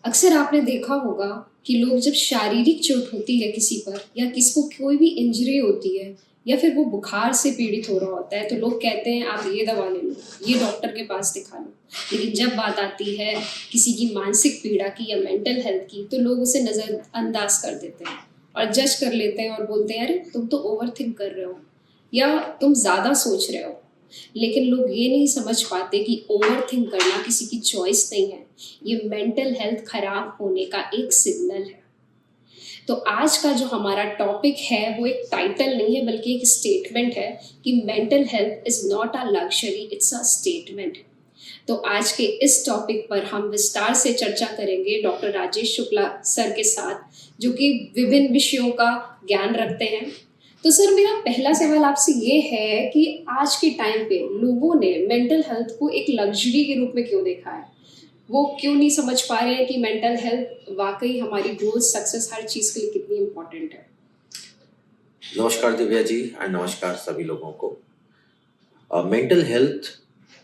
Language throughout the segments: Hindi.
अक्सर आपने देखा होगा कि लोग जब शारीरिक चोट होती है किसी पर या किसी को कोई भी इंजरी होती है या फिर वो बुखार से पीड़ित हो रहा होता है तो लोग कहते हैं आप ये दवा ले लो, ये डॉक्टर के पास दिखा लो। लेकिन जब बात आती है किसी की मानसिक पीड़ा की या मेंटल हेल्थ की तो लोग उसे नज़रअंदाज कर देते हैं और जज कर लेते हैं और बोलते हैं अरे तुम तो ओवर थिंक कर रहे हो या तुम ज़्यादा सोच रहे हो। लेकिन लोग ये नहीं समझ पाते कि ओवर थिंक करना किसी की चॉइस नहीं है, ये मेंटल हेल्थ खराब होने का एक सिग्नल है। तो आज का जो हमारा टॉपिक है वो एक टाइटल नहीं है बल्कि एक स्टेटमेंट है कि mental health is not a luxury, it's a statement. तो आज के इस टॉपिक पर हम विस्तार से चर्चा करेंगे डॉक्टर राजेश शुक्ला सर के साथ, जो कि विभिन्न विषयों का ज्ञान रखते हैं। तो सर, मेरा पहला सवाल आपसे ये है कि आज के टाइम पे लोगों ने मेंटल हेल्थ को एक लग्जरी के रूप में क्यों देखा है? वो क्यों नहीं समझ पा रहे हैं कि मेंटल हेल्थ वाकई हमारी ग्रोथ, सक्सेस, हर चीज़ के लिए कितनी इम्पोर्टेंट है? नमस्कार दिव्या जी और नमस्कार सभी लोगों को। मेंटल हेल्थ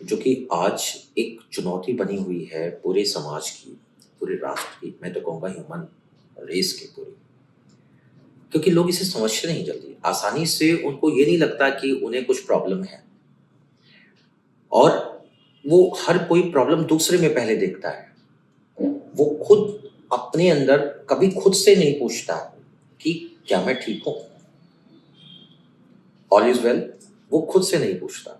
जो कि आज एक चुनौती बनी हुई है पूरे समाज की, पूरे राष्ट्र की, मैं तो कहूँगा ह्यूमन रेस की पूरी, क्योंकि लोग इसे समझते नहीं जल्दी आसानी से। उनको ये नहीं लगता कि उन्हें कुछ प्रॉब्लम है और वो हर कोई प्रॉब्लम दूसरे में पहले देखता है। वो खुद अपने अंदर कभी खुद से नहीं पूछता कि क्या मैं ठीक हूँ, ऑल इज वेल, वो खुद से नहीं पूछता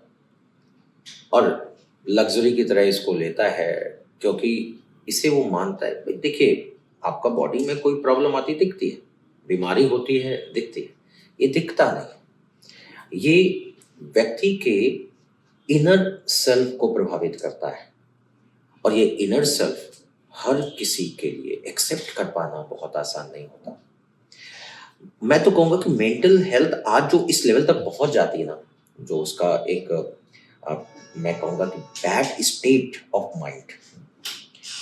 और लग्जरी की तरह इसको लेता है, क्योंकि इसे वो मानता है भाई देखिए, आपका बॉडी में कोई प्रॉब्लम आती दिखती है, बीमारी होती है दिखती है, ये दिखता नहीं। ये व्यक्ति के इनर सेल्फ को प्रभावित करता है और ये इनर सेल्फ हर किसी के लिए एक्सेप्ट कर पाना बहुत आसान नहीं होता। मैं तो कहूँगा कि मेंटल हेल्थ आज जो इस लेवल तक पहुंच जाती है ना, जो उसका एक मैं कहूँगा कि बैड स्टेट ऑफ माइंड,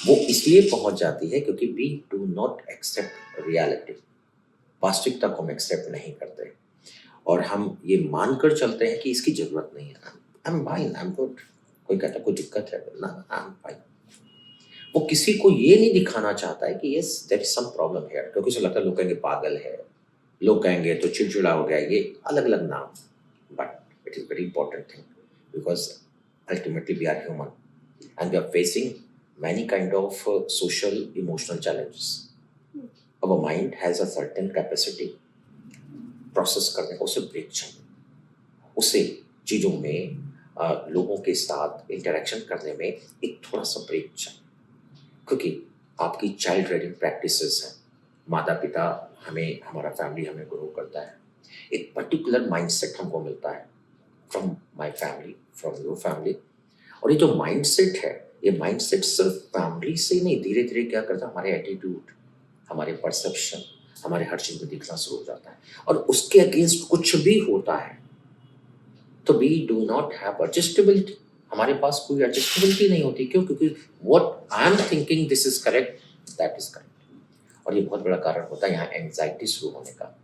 वो इसलिए पहुंच जाती है क्योंकि we do not accept reality. वास्तविकता को हम एक्सेप्ट नहीं करते और हम ये मानकर चलते हैं कि इसकी जरूरत नहीं है। I am fine, I am good. कोई कहता कोई दिक्कत है ना, आई एम फाइन। वो किसी को ये नहीं दिखाना चाहता है कि yes there is some problem here, क्योंकि उसे लगता है लोग कहेंगे पागल है, लोग कहेंगे तो चिड़चिड़ा हो गया, ये अलग अलग नाम। But it is very important thing because ultimately we are human and we are facing many kind of social emotional challenges. Our mind has a certain capacity process करने का, उसे ब्रेक चाहिए, उसे चीज़ों में लोगों के साथ इंटरेक्शन करने में एक थोड़ा सा ब्रेक चाहिए, क्योंकि आपकी चाइल्ड रेयरिंग प्रैक्टिसेस हैं। माता पिता हमें, हमारा फैमिली हमें ग्रो करता है, एक पर्टिकुलर माइंडसेट हमको मिलता है from my family, from your family. और ये जो माइंडसेट है, ये माइंडसेट सिर्फ फैमिली से नहीं, धीरे धीरे क्या करता है, हमारे एटीट्यूड, हमारे परसेप्शन, हमारे हर चीज में दिखना शुरू हो जाता है। और उसके अगेंस्ट कुछ भी होता है तो we do not have adjustability, हमारे पास कोई एडजस्टेबिलिटी नहीं होती। क्यों? क्योंकि what I am thinking this is correct, that is correct. और ये बहुत बड़ा कारण होता है यहाँ एंजाइटी शुरू होने का,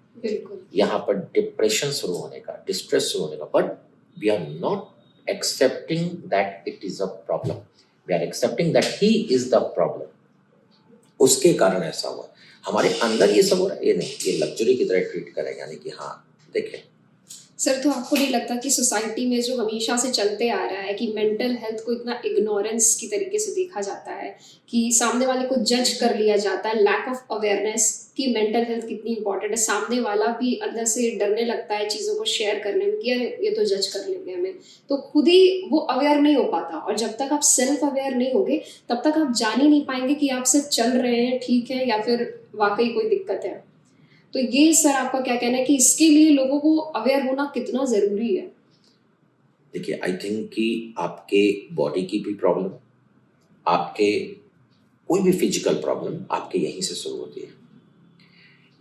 यहाँ पर डिप्रेशन शुरू होने का, डिस्ट्रेस शुरू होने का। But we are not accepting that it is a problem, we are accepting that he is the problem। उसके कारण ऐसा हुआ, हमारे अंदर ये सब हो रहा है, ये नहीं, ये लग्जरी की तरह ट्रीट करें, यानी कि हाँ देखें। सर, तो आपको नहीं लगता कि सोसाइटी में जो हमेशा से चलते आ रहा है कि मेंटल हेल्थ को इतना इग्नोरेंस की तरीके से देखा जाता है कि सामने वाले को जज कर लिया जाता है, लैक ऑफ अवेयरनेस कि मेंटल हेल्थ कितनी इंपॉर्टेंट है, सामने वाला भी अंदर से डरने लगता है चीज़ों को शेयर करने में कि अरे ये तो जज कर लेंगे हमें, तो खुद ही वो अवेयर नहीं हो पाता। और जब तक आप सेल्फ अवेयर नहीं होगे तब तक आप जान ही नहीं पाएंगे कि आप सिर्फ चल रहे हैं ठीक है या फिर वाकई कोई दिक्कत है। तो ये सर आपका क्या कहना है कि इसके लिए लोगों को अवेयर होना कितना ज़रूरी है? देखिए, आई थिंक कि आपके बॉडी की भी प्रॉब्लम, आपके कोई भी फिजिकल प्रॉब्लम आपके यहीं से शुरू होती है।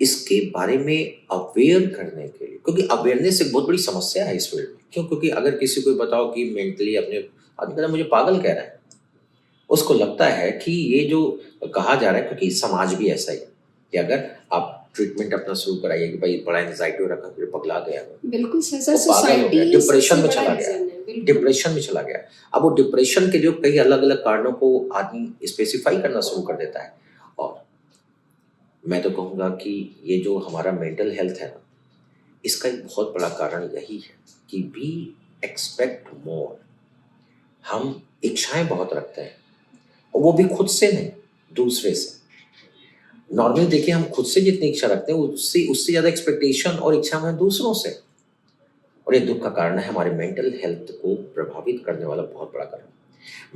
इसके बारे में अवेयर करने के लिए, क्योंकि अवेयरनेस एक बहुत बड़ी समस्या है इस फील्ड में। क्यों? क्योंकि अगर किसी को बताओ कि मेंटली अपने, आदमी कहता है मुझे पागल कह रहा है, उसको लगता है कि ये जो कहा जा रहा है, क्योंकि समाज भी ऐसा ही है कि अगर आप ट्रीटमेंट अपना शुरू कराइए कि भाई बड़ा एंजाइटी हो रखा, फिर पगला गया, बिल्कुल सर, वो पागल हो गया, डिप्रेशन में चला गया, डिप्रेशन में चला गया। अब वो डिप्रेशन के लिए कई अलग अलग कारणों को आदमी स्पेसिफाई करना शुरू कर देता है और मैं तो कहूँगा कि ये जो हमारा मेंटल हेल्थ है ना, इसका एक बहुत बड़ा कारण यही है कि वी एक्सपेक्ट मोर। हम इच्छाएं बहुत रखते हैं, और वो भी खुद से नहीं, दूसरे से। नॉर्मली देखिए, हम खुद से जितनी इच्छा रखते हैं उससे उससे ज़्यादा एक्सपेक्टेशन और इच्छा हमें दूसरों से। और ये दुख का कारण है, हमारे मेंटल हेल्थ को प्रभावित करने वाला बहुत बड़ा कारण।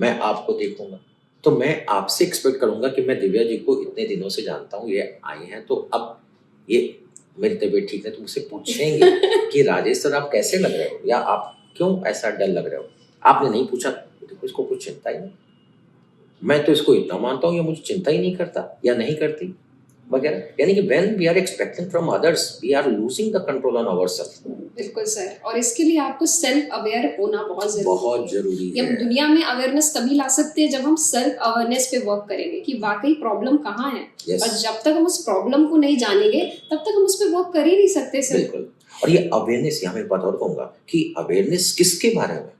मैं आपको देखूंगा तो मैं आपसे एक्सपेक्ट करूंगा कि मैं दिव्या जी को इतने दिनों से जानता हूँ, ये आई हैं, तो अब ये मेरी तबीयत ठीक है तो मुझसे पूछेंगे कि राजेश सर आप कैसे लग रहे हो, या आप क्यों ऐसा डल लग रहे हो। आपने नहीं पूछा, देखो इसको कुछ चिंता ही नहीं। मैं तो इसको इतना मानता हूँ, ये मुझे चिंता ही नहीं करता या नहीं करती वगैरह। यानी कि when we are expecting from others we are losing the control on ourself. बिल्कुल सर, और इसके लिए आपको सेल्फ अवेयर होना बहुत जरूरी है। है। हम दुनिया में अवेयरनेस तभी ला सकते हैं जब हम सेल्फ अवेयरनेस पे वर्क करेंगे कि वाकई प्रॉब्लम कहाँ है। Yes. और जब तक हम उस प्रॉब्लम को नहीं जानेंगे तब तक हम उस पे वर्क कर ही नहीं सकते सर। बिल्कुल। और ये अवेयरनेस, यहाँ मैं एक बात और कहूंगा कि अवेयरनेस किसके बारे में?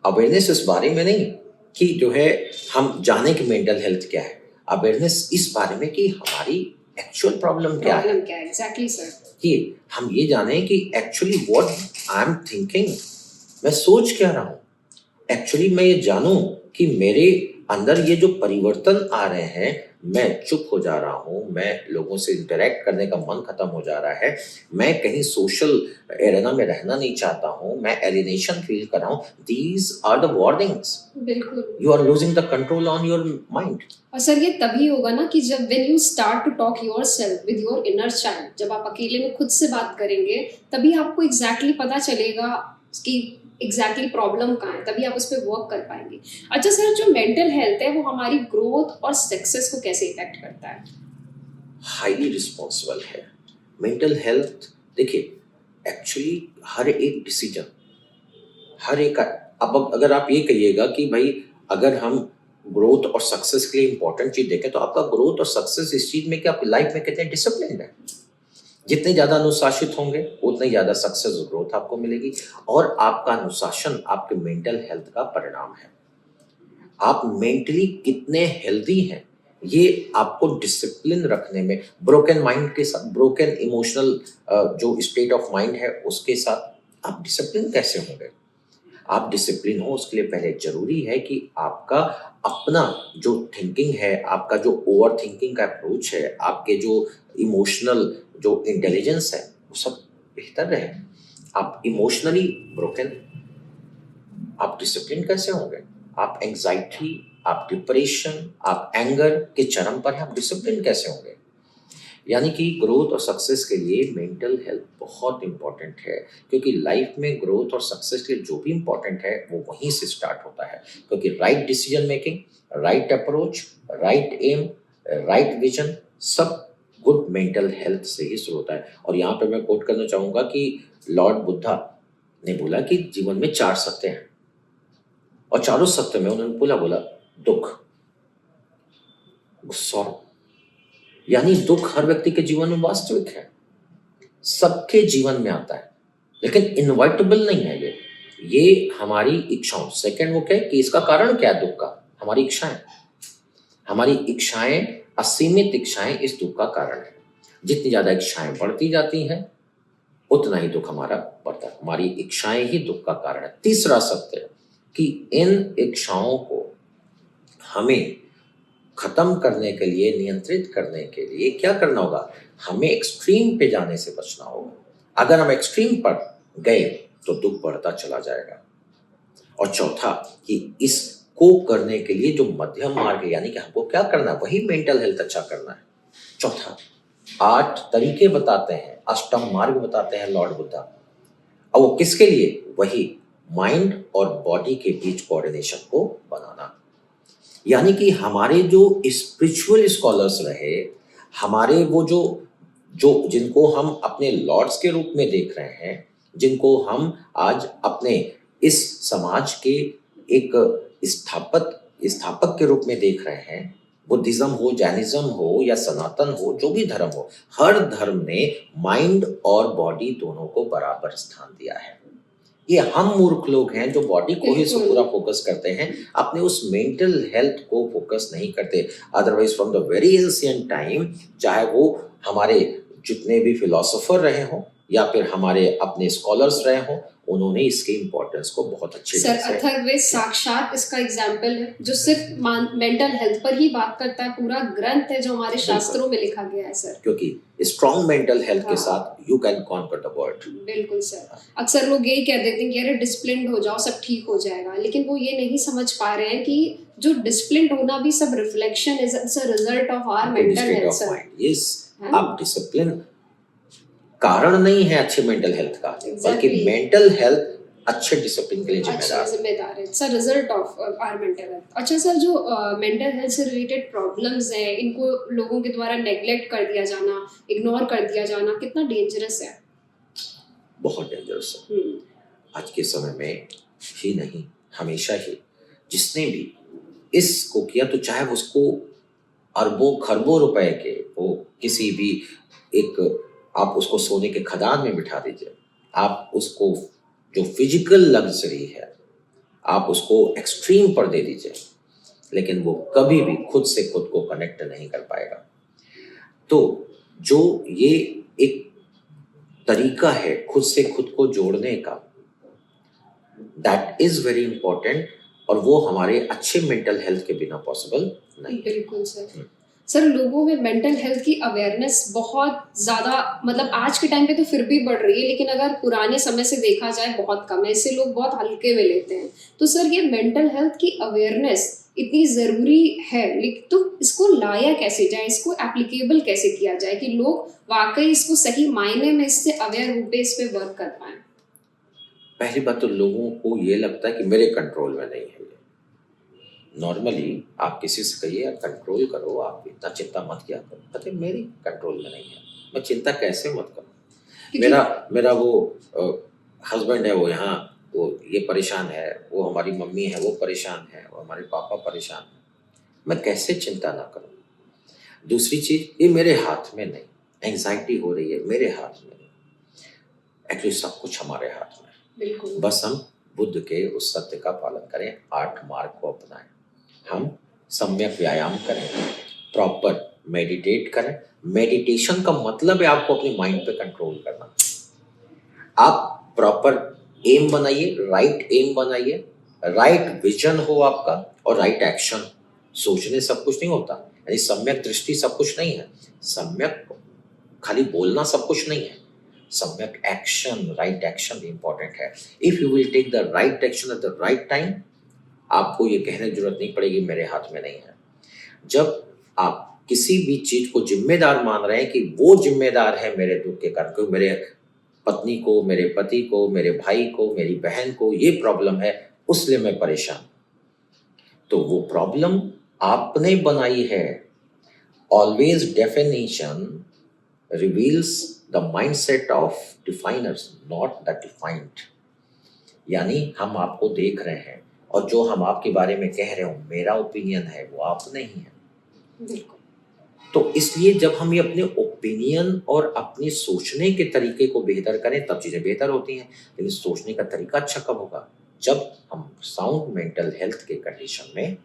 अवेयरनेस इस बारे में नहीं कि जो है हम जाने कि मेंटल हेल्थ क्या है। अवेयरनेस इस बारे में कि हमारी एक्चुअल प्रॉब्लम क्या है। Exactly sir. कि हम ये जाने कि actually what I am thinking, मैं सोच क्या रहा हूँ। एक्चुअली मैं ये जानूं कि मेरे अंदर ये जो परिवर्तन आ रहे हैं, मैं चुप हो जा रहा हूँ, मैं लोगों से इंटरेक्ट करने का मन खत्म हो जा रहा है, मैं कहीं सोशल एरेना में रहना नहीं चाहता हूँ, मैं एलिनेशन फील कर रहा हूँ। These are the warnings. बिल्कुल। You are losing the control on your mind. और सर ये तभी होगा ना कि जब when you start to talk yourself with your inner child, जब आप अकेले में खुद से बात करेंगे तभी आपको एग्जैक्टली पता चलेगा कि एग्जैक्टली प्रॉब्लम कहाँ है, तभी आप उस पर वर्क कर पाएंगे। अच्छा सर, जो मेंटल हेल्थ है वो हमारी ग्रोथ और सक्सेस को कैसे इफेक्ट करता है? हाईली रिस्पॉन्सिबल है मेंटल हेल्थ। देखिए, एक्चुअली हर एक डिसीजन, हर एक, अब अगर आप ये कहिएगा कि भाई अगर हम ग्रोथ और सक्सेस के लिए इंपॉर्टेंट चीज देखें, तो आपका ग्रोथ और सक्सेस इस चीज में कि आपकी लाइफ में कितने डिसिप्लिन है। जितने ज्यादा अनुशासित होंगे उतनी ज्यादा सक्सेस और ग्रोथ आपको मिलेगी। और आपका अनुशासन आपके मेंटल हेल्थ का परिणाम है। आप मेंटली कितने हेल्दी हैं ये आपको डिसिप्लिन रखने में, ब्रोकन माइंड के साथ, ब्रोकन इमोशनल जो स्टेट ऑफ माइंड है उसके साथ आप डिसिप्लिन कैसे होंगे। आप डिसिप्लिन हो उसके लिए पहले जरूरी है कि आपका अपना जो थिंकिंग है, आपका जो ओवर थिंकिंग का अप्रोच है, आपके जो इमोशनल जो इंटेलिजेंस है वो सब बेहतर रहे। आप इमोशनली ब्रोकन, आप डिसिप्लिन कैसे होंगे? आप एंजाइटी, आप डिप्रेशन, आप एंगर के चरम पर हैं, आप डिसिप्लिन कैसे होंगे? यानी कि ग्रोथ और सक्सेस के लिए मेंटल हेल्थ बहुत इंपॉर्टेंट है, क्योंकि लाइफ में ग्रोथ और सक्सेस के लिए जो भी इंपॉर्टेंट है वो वहीं से स्टार्ट होता है। क्योंकि right decision making, right approach, right aim, right vision, सब गुड मेंटल हेल्थ से ही शुरू होता है। और यहाँ पे मैं कोट करना चाहूंगा कि लॉर्ड बुद्धा ने बोला कि जीवन में 4 सत्य हैं, और चारों सत्य में उन्होंने बोला दुख, सॉरो। यानी दुख हर व्यक्ति के जीवन में वास्तविक है, सबके जीवन में आता है, लेकिन इनवाइटेबल नहीं है ये हमारी इच्छाओं। सेकंड वो क्या है कि इसका कारण क्या है दुख का? हमारी इच्छाएं। हमारी इच्छाएं, असीमित इच्छाएं इस दुख का कारण है। जितनी ज्यादा इच्छाएं बढ़ती जाती हैं उतना ही दुख हमारा बढ़ता है। हमारी इच्छाएं ही दुख का कारण है। तीसरा सत्य है कि इन इच्छाओं को हमें खत्म करने के लिए, नियंत्रित करने के लिए क्या करना होगा? हमें एक्सट्रीम पे जाने से बचना होगा। अगर हम एक्सट्रीम पर गए तो दुख बढ़ता चला जाएगा। और चौथा कि इसको करने के लिए जो मध्यम मार्ग है, यानी कि हमको क्या करना है, वही मेंटल हेल्थ अच्छा करना है। चौथा 8 तरीके बताते हैं, अष्टम मार्ग बताते हैं लॉर्ड बुद्धा, और वो किसके लिए? वही माइंड और बॉडी के बीच कोऑर्डिनेशन को बनाना। यानी कि हमारे जो स्पिरिचुअल स्कॉलर्स रहे, हमारे वो जो जिनको हम अपने लॉर्ड्स के रूप में देख रहे हैं, जिनको हम आज अपने इस समाज के एक स्थापक के रूप में देख रहे हैं, बुद्धिज्म हो, जैनिज्म हो या सनातन हो, जो भी धर्म हो, हर धर्म ने माइंड और बॉडी दोनों को बराबर स्थान दिया है। ये हम मूर्ख लोग हैं जो बॉडी को ही बिल्कुल। पूरा फोकस करते हैं, अपने उस मेंटल हेल्थ को फोकस नहीं करते। Otherwise from the very ancient time, चाहे वो हमारे जितने भी फिलोसोफर रहे हों या फिर हमारे अपने स्कॉलर्स रहे हों, उन्होंने इसके इम्पोर्टेंस को बहुत अच्छे सर ढंग से अथर्ववेद साक्षात इसका एग्जाम्पल है, जो सिर्फ मेंटल हेल्थ पर ही बात करता है। पूरा ग्रंथ है जो हमारे बिल्कुल। शास्त्रों में लिखा गया है सर। क्योंकि स्ट्रॉन्ग मेंटल हेल्थ के हाँ। साथ you can conquer the world. बिल्कुल सर। अक्सर लोग यही कह देते हैं कि अरे डिसिप्लिन्ड हो जाओ सब ठीक हो जाएगा, लेकिन वो ये नहीं समझ पा रहे हैं कि जो डिसिप्लिन्ड होना भी सब reflection is a result of our mental health sir. Yes, है ना? आप डिसिप्लिन कारण नहीं है अच्छे मेंटल हेल्थ का, बल्कि Exactly. मेंटल हेल्थ अच्छे डिसिप्लिन के लिए अच्छा जिम्मेदार है। जिम्मेदार है sir, result of our mental health. अच्छा सर, जो मेंटल हेल्थ से रिलेटेड प्रॉब्लम्स हैं, इनको लोगों के द्वारा नेग्लेक्ट कर दिया जाना, इग्नोर कर दिया जाना कितना डेंजरस है? बहुत डेंजरस है। आज के समय में ही नहीं, हमेशा ही जिसने भी इसको किया, तो चाहे उसको अरबों खरबों रुपए के वो किसी भी एक, आप उसको सोने के खदान में बिठा दीजिए, आप उसको जो फिजिकल लग्जरी है आप उसको एक्सट्रीम पर दे दीजिए, लेकिन वो कभी भी खुद से खुद को कनेक्ट नहीं कर पाएगा। तो जो ये एक तरीका है खुद से खुद को जोड़ने का, दैट इज वेरी इंपॉर्टेंट, और वो हमारे अच्छे मेंटल हेल्थ के बिना पॉसिबल नहीं है। बिल्कुल सर। सर लोगों में मेंटल हेल्थ की अवेयरनेस बहुत ज़्यादा, मतलब आज के टाइम पे तो फिर भी बढ़ रही है, लेकिन अगर पुराने समय से देखा जाए बहुत कम है, इससे लोग बहुत हल्के में लेते हैं। तो सर ये मेंटल हेल्थ की अवेयरनेस इतनी ज़रूरी है, लेकिन तो इसको लाया कैसे जाए, इसको एप्लीकेबल कैसे किया जाए कि लोग वाकई इसको सही मायने में इससे अवेयर होकर इस पे वर्क कर पाएं? पहली बात तो लोगों को ये लगता है कि मेरे कंट्रोल में नहीं है ये। नॉर्मली आप किसी से कहिए यार कंट्रोल करो, आप इतना चिंता मत किया करो, कहते मेरी कंट्रोल में नहीं है। मैं चिंता कैसे मत करूं? क्योंकि मेरा वो हस्बैंड है, वो यहाँ वो ये परेशान है, वो हमारी मम्मी है वो परेशान है, वो हमारे पापा परेशान है, मैं कैसे चिंता ना करूं? दूसरी चीज, ये मेरे हाथ में नहीं, एंग्जाइटी हो रही है मेरे हाथ में नहीं। एक्चुअली सब कुछ हमारे हाथ में है। बिल्कुल बस हम बुद्ध के उस सत्य का पालन करें, 8 मार्ग को अपनाएं, हम सम्यक व्यायाम करें, प्रॉपर मेडिटेट करें। मेडिटेशन का मतलब है आपको अपने माइंड पे कंट्रोल करना। आप प्रॉपर एम बनाइए, राइट एम बनाइए, राइट विजन हो आपका, और राइट एक्शन। सोचने सब कुछ नहीं होता, यानी सम्यक दृष्टि सब कुछ नहीं है, सम्यक खाली बोलना सब कुछ नहीं है, सम्यक एक्शन, राइट एक्शन इंपॉर्टेंट है। If you will take the right action at the right time, आपको ये कहने की जरूरत नहीं पड़ेगी मेरे हाथ में नहीं है। जब आप किसी भी चीज को जिम्मेदार मान रहे हैं कि वो जिम्मेदार है मेरे दुख के कारण, क्योंकि मेरे पत्नी को, मेरे पति को, मेरे भाई को, मेरी बहन को ये प्रॉब्लम है, उसलिए मैं परेशान, तो वो प्रॉब्लम आपने बनाई है। Always definition reveals the mindset of definers, not the defined. यानी हम आपको देख रहे हैं और जो हम आपके बारे में कह रहे हो मेरा ओपिनियन है, वो आप नहीं है। बिल्कुल तो इसलिए जब हम ये अपने ओपिनियन और अपने सोचने के तरीके को बेहतर करें तब चीज़ें बेहतर होती हैं। लेकिन सोचने का तरीका अच्छा कब होगा? जब हम साउंड मेंटल हेल्थ के कंडीशन में होंगे।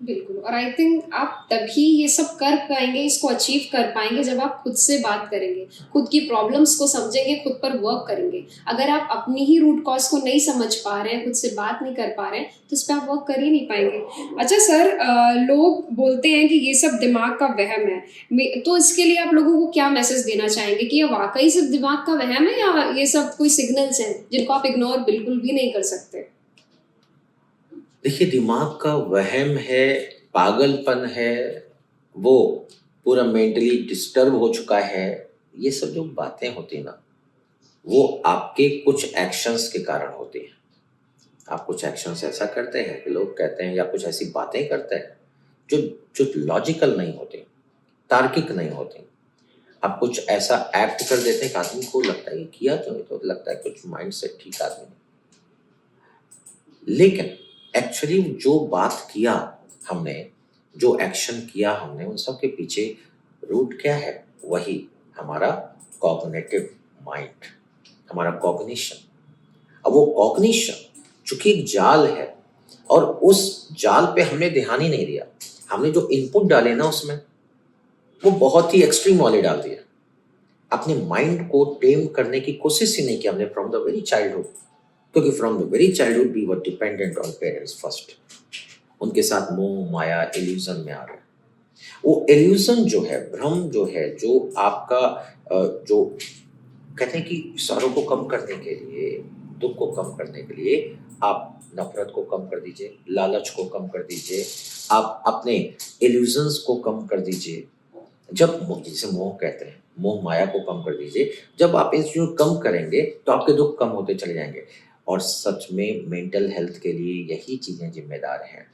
बिल्कुल। और आई थिंक आप तभी ये सब कर पाएंगे, इसको अचीव कर पाएंगे, जब आप खुद से बात करेंगे, खुद की प्रॉब्लम्स को समझेंगे, खुद पर वर्क करेंगे। अगर आप अपनी ही रूट कॉज को नहीं समझ पा रहे हैं, खुद से बात नहीं कर पा रहे हैं, तो इस पर आप वर्क कर ही नहीं पाएंगे। अच्छा सर, लोग बोलते हैं कि ये सब दिमाग का वहम है, तो इसके लिए आप लोगों को क्या मैसेज देना चाहेंगे कि ये वाकई सिर्फ दिमाग का वहम है, या ये सब कोई सिग्नल्स हैं जिनको आप इग्नोर बिल्कुल भी नहीं कर सकते? देखिए, दिमाग का वहम है, पागलपन है, वो पूरा मेंटली डिस्टर्ब हो चुका है, ये सब जो बातें होती ना, वो आपके कुछ एक्शंस के कारण होती हैं। आप कुछ एक्शंस ऐसा करते हैं कि लोग कहते हैं, या कुछ ऐसी बातें करते हैं जो जो लॉजिकल नहीं होती, तार्किक नहीं होती। आप कुछ ऐसा एक्ट कर देते हैं कि आदमी को लगता है ये किया क्यों, तो लगता है कुछ माइंड से ठीक आदमी नहीं। लेकिन एक्चुअली जो बात किया हमने, जो एक्शन किया हमने, उन सब के पीछे रूट क्या है? वही हमारा कॉग्निटिव माइंड, हमारा कॉग्निशन। अब वो कॉग्निशन चूंकि एक जाल है और उस जाल पे हमने ध्यान ही नहीं दिया, हमने जो इनपुट डाले ना उसमें वो बहुत ही एक्सट्रीम वाले डाल दिया। अपने माइंड को टेम करने की कोशिश ही नहीं की हमने फ्रॉम द वेरी चाइल्डहुड, क्योंकि from the very childhood we were dependent on parents first. उनके साथ मोह माया इल्यूजन में आ रहे हैं। वो इल्यूजन जो है, भ्रम जो है, जो आपका जो कहते हैं कि इशारों को कम करने के लिए, दुख को कम करने के लिए आप नफरत को कम कर दीजिए, लालच को कम कर दीजिए, आप अपने इल्यूजन्स को कम कर दीजिए। जब जिसे मोह कहते हैं, मोह माया को कम कर दीजिए। जब आप इन चीज़ों को कम करेंगे तो आपके दुख कम होते चले जाएंगे। और सच में मेंटल हेल्थ के लिए यही चीज़ें जिम्मेदार हैं।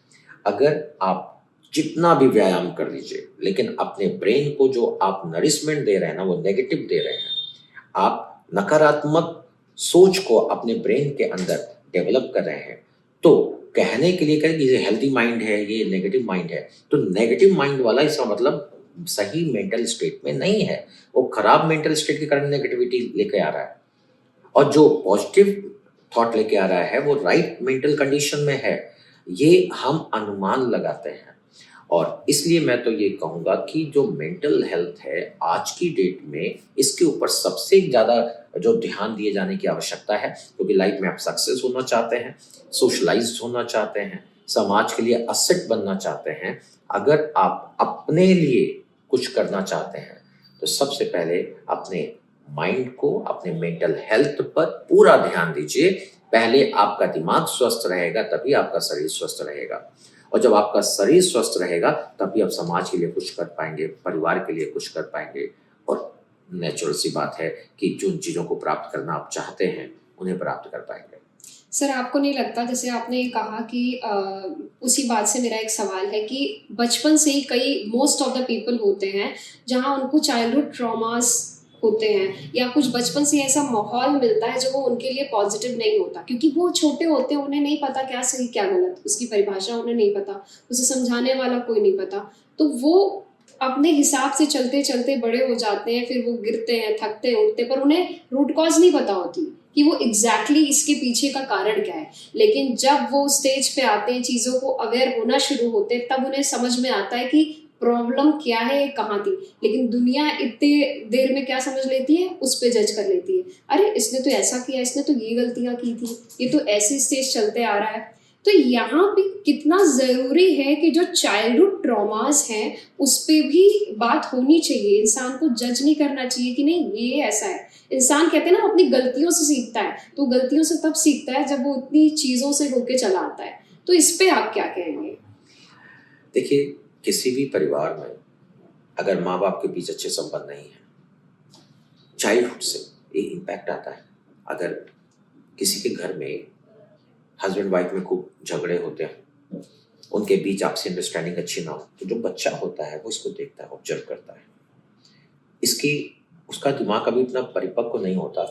अगर आप जितना भी व्यायाम कर लीजिए, लेकिन अपने ब्रेन को जो आप नरिशमेंट दे रहे हैं ना, वो नेगेटिव दे रहे हैं। आप नकारात्मक सोच को अपने ब्रेन के अंदर डेवलप कर रहे हैं। तो कहने के लिए कहें कि ये हेल्दी माइंड है, ये नेगेटिव माइंड है, तो नेगेटिव माइंड वाला इसका मतलब सही मेंटल स्टेट में नहीं है। वो खराब मेंटल स्टेट के कारण नेगेटिविटी लेके आ रहा है, और जो पॉजिटिव थॉट लेके आ रहा है वो राइट मेंटल कंडीशन में है। ये हम अनुमान लगाते हैं। और इसलिए मैं तो ये कहूँगा कि जो मेंटल हेल्थ है आज की डेट में, इसके ऊपर सबसे ज़्यादा जो ध्यान दिए जाने की आवश्यकता है, क्योंकि लाइफ में आप सक्सेस होना चाहते हैं, सोशलाइज्ड होना चाहते हैं, समाज के लिए असेट बनना चाहते हैं, अगर आप अपने लिए कुछ करना चाहते हैं तो सबसे पहले अपने माइंड को, अपने मेंटल हेल्थ पर पूरा ध्यान दीजिए। पहले आपका दिमाग स्वस्थ रहेगा तभी आपका शरीर स्वस्थ रहेगा, और जब आपका शरीर स्वस्थ रहेगा तभी आप समाज के लिए कुछ कर पाएंगे, परिवार के लिए कुछ कर पाएंगे। और नेचुरल सी बात है कि जिन चीज़ों को प्राप्त करना आप चाहते हैं उन्हें प्राप्त कर पाएंगे। सर, आपको नहीं लगता, जैसे आपने ये कहा कि उसी बात से मेरा एक सवाल है कि बचपन से ही कई मोस्ट ऑफ द पीपल होते हैं जहाँ उनको चाइल्डहुड ट्रॉमास होते हैं, या कुछ बचपन से ऐसा माहौल मिलता है जो वो उनके लिए पॉजिटिव नहीं होता, क्योंकि वो छोटे होते हैं, उन्हें नहीं पता क्या सही क्या गलत, उसकी परिभाषा उन्हें नहीं पता, उसे समझाने वाला कोई नहीं पता, तो वो अपने हिसाब से चलते चलते बड़े हो जाते हैं, फिर वो गिरते हैं, थकते हैं, उठते, पर उन्हें रूट कॉज नहीं पता होती कि वो एग्जैक्टली इसके पीछे का कारण क्या है। लेकिन जब वो स्टेज पे आते हैं, चीज़ों को अवेयर होना शुरू होते हैं, तब उन्हें समझ में आता है कि प्रॉब्लम क्या है, कहाँ थी। लेकिन दुनिया इतने देर में क्या समझ लेती है, उस पे जज कर लेती है, अरे इसने तो ऐसा किया, इसने तो ये गलतियाँ की थी, ये तो ऐसे स्टेज चलते आ रहा है। तो यहाँ पे कितना ज़रूरी है कि जो चाइल्डहुड ट्रॉमास हैं उस पे भी बात होनी चाहिए। इंसान को जज नहीं करना चाहिए कि नहीं ये ऐसा है। इंसान कहते हैं ना, अपनी गलतियों से सीखता है, तो गलतियों से तब सीखता है जब वो उतनी चीज़ों से होके चला आता है। तो इस पे आप क्या कहेंगे? देखिए, किसी भी परिवार में अगर माँ बाप के बीच अच्छे संबंध नहीं है, चाइल्डहुड से ये इम्पैक्ट आता है। अगर किसी के घर में हस्बैंड वाइफ में खूब झगड़े होते हैं, उनके बीच आपसी अंडरस्टैंडिंग अच्छी ना हो, तो जो बच्चा होता है वो इसको देखता है, ऑब्जर्व करता है। इसकी उसका दिमाग अभी इतना परिपक्व नहीं होता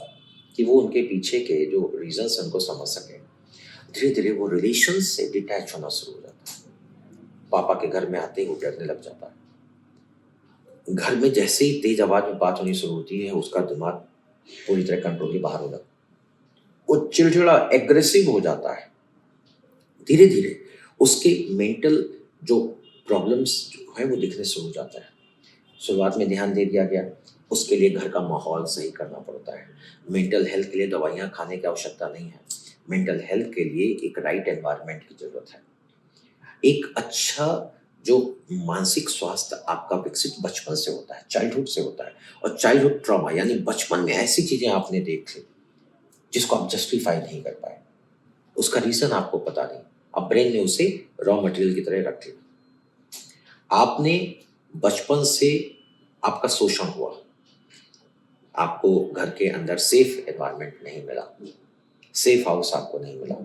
कि वो उनके पीछे के जो रीजंस हैं उनको समझ सके। धीरे धीरे वो रिलेशन से डिटैच होना शुरू हो जाता है। पापा के घर में आते ही वो डरने लग जाता है। घर में जैसे ही तेज आवाज में बात होनी शुरू होती है, उसका दिमाग पूरी तरह कंट्रोल के बाहर हो जाता है। वो चिड़चिड़ा एग्रेसिव हो जाता है। धीरे धीरे उसके मेंटल जो प्रॉब्लम्स जो है वो दिखने शुरू हो जाता है। शुरुआत में ध्यान दे दिया गया, उसके लिए घर का माहौल सही करना पड़ता है। मेंटल हेल्थ के लिए दवाइयाँ खाने की आवश्यकता नहीं है। मेंटल हेल्थ के लिए एक राइट एनवायरनमेंट की ज़रूरत है। एक अच्छा जो मानसिक स्वास्थ्य आपका विकसित बचपन से होता है, चाइल्डहुड से होता है। और चाइल्डहुड ट्रॉमा यानी बचपन में ऐसी चीज़ें आपने देख ली जिसको आप जस्टिफाई नहीं कर पाए, उसका रीज़न आपको पता नहीं, अब ब्रेन ने उसे रॉ मटेरियल की तरह रख लिया। आपने बचपन से आपका शोषण हुआ, आपको घर के अंदर सेफ एनवायरनमेंट नहीं मिला, सेफ हाउस आपको नहीं मिला।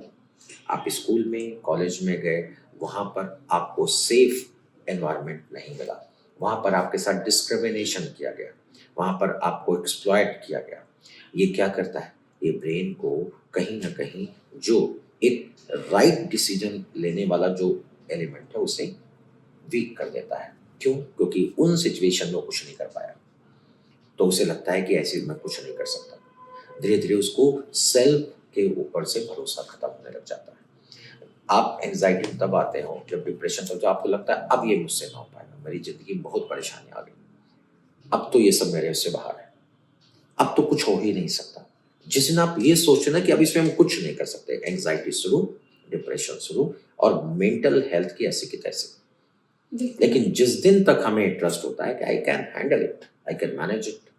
आप स्कूल में, कॉलेज में गए, वहाँ पर आपको सेफ एनवायरनमेंट नहीं मिला। वहाँ पर आपके साथ डिस्क्रिमिनेशन किया गया, वहाँ पर आपको एक्सप्लॉइट किया गया। ये क्या करता है? ये ब्रेन को कहीं ना कहीं जो एक राइट डिसीजन लेने वाला जो एलिमेंट है उसे वीक कर देता है। क्यों? क्योंकि उन सिचुएशन में कुछ नहीं कर पाया, तो उसे लगता है कि ऐसे मैं कुछ नहीं कर सकता। धीरे धीरे उसको सेल्फ के ऊपर से भरोसा खत्म होने लग जाता है। आप एंग्जाइटी में तब आते हो जब डिप्रेशन तक, जो आपको लगता है अब ये मुझसे ना हो पाएगा, मेरी जिंदगी में बहुत परेशानी आ गई, अब तो ये सब मेरे से बाहर है, अब तो कुछ हो ही नहीं सकता। जिस दिन आप ये सोचे ना कि अब इसमें हम कुछ नहीं कर सकते, एंग्जाइटी शुरू, डिप्रेशन शुरू, और मेंटल हेल्थ की ऐसी की तैसी। बिल्कुल लेकिन जिस दिन तक हमें ट्रस्ट होता है कि I can handle it, I can manage it,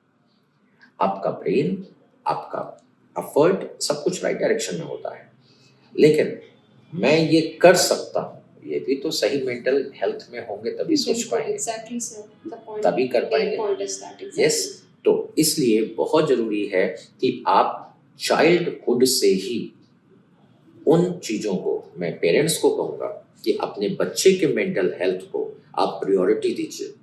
आपका ब्रेन, आपका एफर्ट, सब कुछ राइट डायरेक्शन में होता है। लेकिन मैं ये कर सकता हूँ, ये भी तो सही मेंटल हेल्थ में होंगे तभी सोच बिल्कुल पाएंगे, एग्जैक्टली सर, द पॉइंट, तभी कर पाएंगे। Point is that yes, exactly. तो इसलिए बहुत जरूरी है कि आप चाइल्डहुड से ही उन चीजों को, मैं पेरेंट्स को कहूंगा कि अपने बच्चे के मेंटल हेल्थ को आप प्रायोरिटी दीजिए।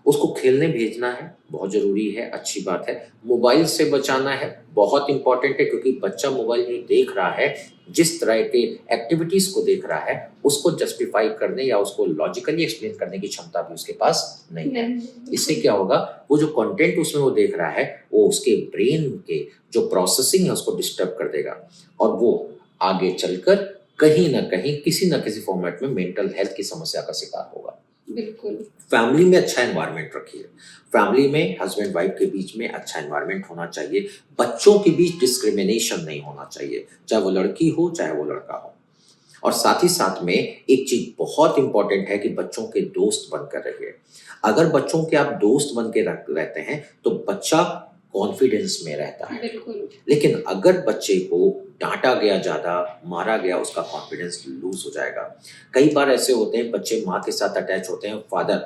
उसको खेलने भेजना है, बहुत जरूरी है, अच्छी बात है। मोबाइल से बचाना है, बहुत इंपॉर्टेंट है, क्योंकि बच्चा मोबाइल में देख रहा है, जिस तरह के एक्टिविटीज को देख रहा है, उसको जस्टिफाई करने या उसको लॉजिकली एक्सप्लेन करने की क्षमता भी उसके पास नहीं है। इससे क्या होगा, वो जो कंटेंट उसमें वो देख रहा है, वो उसके ब्रेन के जो प्रोसेसिंग है उसको डिस्टर्ब कर देगा, और वो आगे चलकर कहीं ना कहीं किसी ना किसी फॉर्मेट में मेंटल हेल्थ की समस्या का शिकार होगा। बिल्कुल फैमिली में अच्छा एनवायरनमेंट रखिए, फैमिली में हस्बैंड वाइफ के बीच में अच्छा एनवायरनमेंट होना चाहिए, बच्चों के बीच डिस्क्रिमिनेशन नहीं होना चाहिए, चाहे वो लड़की हो चाहे वो लड़का हो। और साथ ही साथ में एक चीज बहुत इंपॉर्टेंट है कि बच्चों के दोस्त बनकर रहिए। अगर बच्चों के आप दोस्त बन के रहते हैं तो बच्चा कॉन्फिडेंस में रहता है। बिल्कुल लेकिन अगर बच्चे को डांटा गया, ज्यादा मारा गया, उसका कॉन्फिडेंस लूज हो जाएगा। कई बार ऐसे होते हैं, बच्चे माँ के साथ अटैच होते हैं, फादर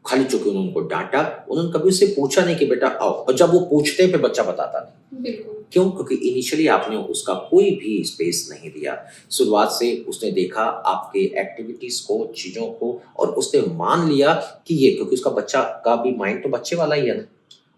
खाली चूंकि उन्होंने उनको डांटा, उन्होंने कभी उससे पूछा नहीं कि बेटा आओ, और जब वो पूछते हैं फिर बच्चा बताता नहीं। बिल्कुल क्यों? क्योंकि इनिशियली आपने उसका कोई भी स्पेस नहीं दिया। शुरुआत से उसने देखा आपके एक्टिविटीज को, चीजों को, और उसने मान लिया कि ये, क्योंकि उसका बच्चा का भी माइंड तो बच्चे वाला ही है ना,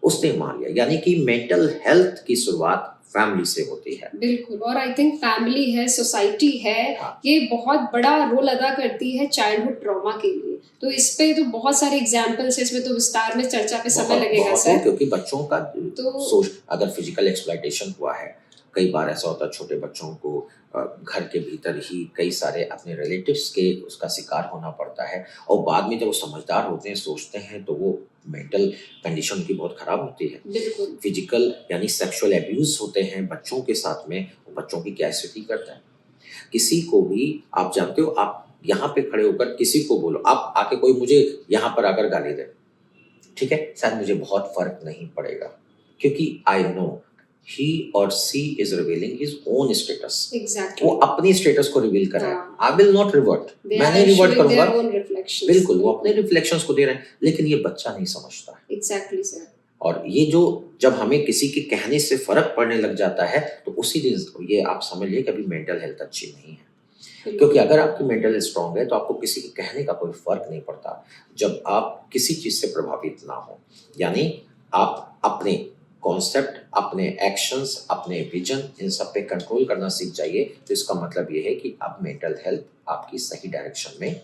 उसने मान लिया। यानी कि मेंटल हेल्थ की शुरुआत फैमिली से होती है। बिल्कुल, और आई थिंक फैमिली है, सोसाइटी है, हाँ। ये बहुत बड़ा रोल अदा करती है चाइल्डहुड ट्रॉमा के लिए। तो इस पे तो बहुत सारे एग्जांपल्स है, इसमें तो विस्तार में चर्चा पे समय लगेगा बहुत सर। क्योंकि बच्चों का तो सोच, अगर फिजिकल एक्सप्लॉयटेशन हुआ है, कई बार ऐसा होता है छोटे बच्चों को घर के भीतर ही कई सारे अपने रिलेटिव्स के उसका शिकार होना पड़ता है, और बाद में जब वो समझदार होते हैं, सोचते हैं, तो वो मेंटल कंडीशन की बहुत खराब होती है। बिल्कुल फिजिकल यानी सेक्सुअल एब्यूज होते हैं बच्चों के साथ में, वो बच्चों की क्या स्थिति करता है। किसी को भी आप जानते हो, आप यहाँ पे खड़े होकर किसी को बोलो, आप आके कोई मुझे यहाँ पर आकर गाली दे, ठीक है, शायद मुझे बहुत फर्क नहीं पड़ेगा, क्योंकि आई नो ही और she is revealing his own status. Exactly, वो अपनी स्टेटस को रिवील कर रहा है। हाँ। I will not revert, They मैं are नहीं रिवर्ट showing their करूंगा। own reflections. बिल्कुल, वो अपने रिफ्लेक्शंस को दे रहे हैं, लेकिन ये बच्चा नहीं समझता। Exactly sir. और ये जो जब हमें किसी के कहने से फर्क पड़ने लग जाता है, तो उसी दिन ये आप समझ लिए कि अभी मेंटल हेल्थ अच्छी नहीं है। क्योंकि अगर आपकी मेंटल हेल्थ स्ट्रांग है तो आपको किसी के कहने का कोई फर्क नहीं पड़ता, जब आप किसी चीज से प्रभावित ना हो। यानी आप अपने कॉन्सेप्ट, अपने एक्शंस, अपने विजन, इन सब पे कंट्रोल करना सीख जाइए, तो इसका मतलब ये है कि अब मेंटल हेल्थ आपकी सही डायरेक्शन में।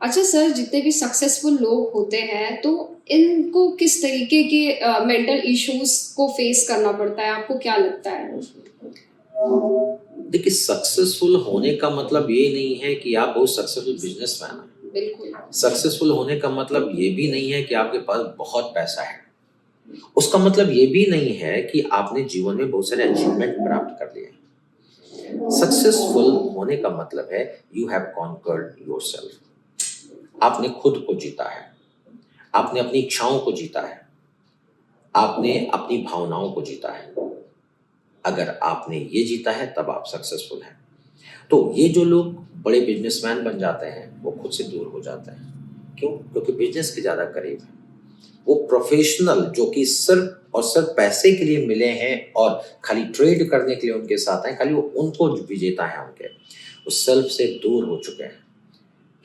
अच्छा सर, जितने भी सक्सेसफुल लोग होते हैं तो इनको किस तरीके के मेंटल इश्यूज को फेस करना पड़ता है, आपको क्या लगता है? देखिए, सक्सेसफुल होने का मतलब ये नहीं है कि आप बहुत सक्सेसफुल बिजनेसमैन हैं। बिल्कुल सक्सेसफुल होने का मतलब ये भी नहीं है कि आपके पास बहुत पैसा है। उसका मतलब ये भी नहीं है कि आपने जीवन में बहुत सारे अचीवमेंट प्राप्त कर लिए। सक्सेसफुल होने का मतलब है यू हैव कॉन्कर्ड योरसेल्फ। आपने खुद को जीता है, आपने अपनी इच्छाओं को जीता है, आपने अपनी भावनाओं को जीता है। अगर आपने ये जीता है तब आप सक्सेसफुल हैं। तो ये जो लोग बड़े बिजनेसमैन बन जाते हैं वो खुद से दूर हो जाते हैं। क्यों? क्योंकि बिजनेस के ज्यादा करीब है। वो प्रोफेशनल जो कि सिर्फ और सिर्फ पैसे के लिए मिले हैं और खाली ट्रेड करने के लिए उनके साथ हैं, खाली वो उनको विजेता है, उनके वो सेल्फ से दूर हो चुके हैं।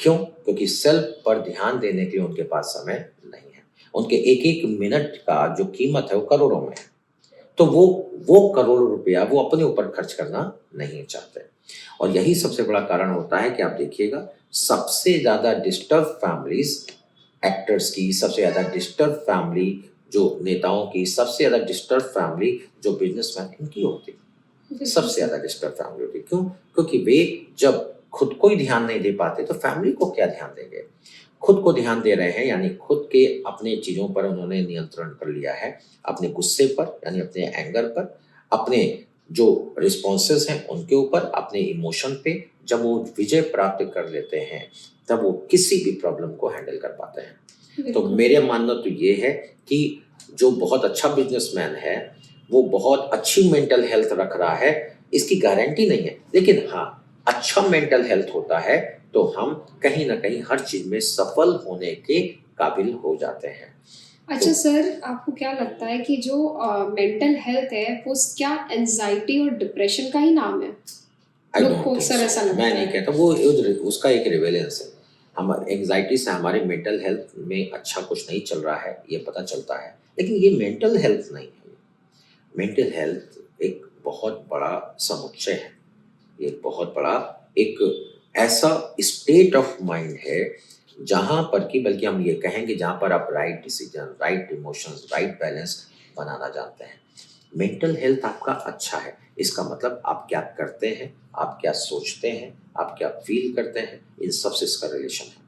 क्यों? क्योंकि सेल्फ पर ध्यान देने के लिए उनके पास समय नहीं है। उनके एक एक मिनट का जो कीमत है वो करोड़ों में है, तो वो करोड़ों रुपया वो अपने ऊपर खर्च करना नहीं चाहते। और यही सबसे बड़ा कारण होता है कि आप देखिएगा, सबसे ज्यादा डिस्टर्ब फैमिलीज एक्टर्स की, सबसे ज्यादा डिस्टर्ब फैमिली जो नेताओं की, सबसे ज्यादा डिस्टर्ब फैमिली जो बिजनेसमैन इनकी होती है। सबसे ज़्यादा डिस्टर्ब फैमिली होती है। क्यों? क्योंकि वे जब खुद को ही ध्यान नहीं दे पाते तो फैमिली को क्या ध्यान देंगे? खुद को ध्यान दे रहे हैं यानी खुद के अपने चीज़ों पर उन्होंने नियंत्रण कर लिया है, अपने गुस्से पर यानी अपने एंगर पर, अपने जो रिस्पॉन्सेज़ हैं उनके ऊपर, अपने इमोशन पे जब वो विजय प्राप्त कर लेते हैं, तब वो किसी भी प्रॉब्लम को हैंडल कर पाते हैं। तो बिल्कुल। मेरा मानना तो ये है कि जो बहुत अच्छा बिज़नेसमैन है, वो बहुत अच्छी मेंटल हेल्थ रख रहा है, इसकी गारंटी नहीं है। लेकिन हाँ, अच्छा मेंटल हेल्थ होता है, तो हम कहीं न कहीं हर चीज़ में सफल होने के काबिल हो जाते हैं। अच्छा तो सर, आपको क्या लगता है कि जो मेंटल हेल्थ है, वो क्या एंग्ज़ायटी और डिप्रेशन का ही नाम है? आई लोग को डोंट थिंक अक्सर सो। ऐसा लगता मैं नहीं है। कहता वो उसका एक रिवेलेंस है। हम एंग्ज़ायटी से हमारे मेंटल हेल्थ में अच्छा कुछ नहीं चल रहा है, ये पता चलता है। लेकिन ये मेंटल हेल्थ नहीं है। मेंटल हेल्थ एक बहुत बड़ा समुच्चय है। ये एक बहुत बड़ा एक ऐसा स्टेट ऑफ माइंड है, जहाँ पर कि बल्कि हम ये कहेंगे जहाँ पर आप right decision, right emotions, right balance बनाना जानते हैं। मेंटल हेल्थ आपका अच्छा है, इसका मतलब आप क्या करते हैं, आप क्या सोचते हैं, आप क्या फ़ील करते हैं, इन सब से इसका रिलेशन है।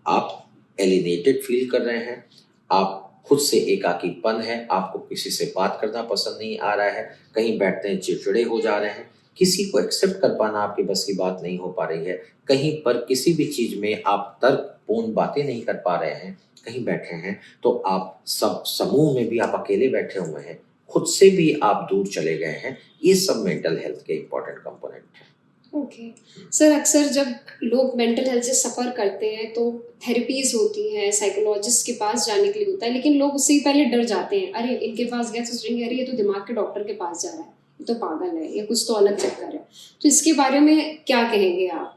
आप एलिनेटेड फ़ील कर रहे हैं, आप खुद से एकाकीपन है, आपको किसी से बात करना पसंद नहीं आ रहा है, कहीं बैठते हैं चिड़चिड़े हो जा रहे हैं, किसी को एक्सेप्ट कर पाना आपके बस की बात नहीं हो पा रही है, कहीं पर किसी भी चीज़ में आप तर्कपूर्ण बातें नहीं कर पा रहे हैं, कहीं बैठे हैं, तो आप सब समूह में भी आप अकेले बैठे हुए हैं, खुद से भी आप दूर चले गए हैं, ये सब मेंटल हेल्थ के इम्पोर्टेंट कंपोनेंट हैं। ओके। सर, अक्सर जब लोग मेंटल हेल्थ से सफ़र करते हैं, तो थेरेपीज़ होती हैं, साइकोलॉजिस्ट के पास जाने के लिए होता है, लेकिन लोग उससे ही पहले डर जाते हैं। अरे! इनके पास गए तो सोचेंगे, अरे! ये तो दिमाग के डॉक्टर के पास जा रहा है, ये तो पागल है, या कुछ तो अलग चक्कर है। तो इसके बारे में क्या कहेंगे आप?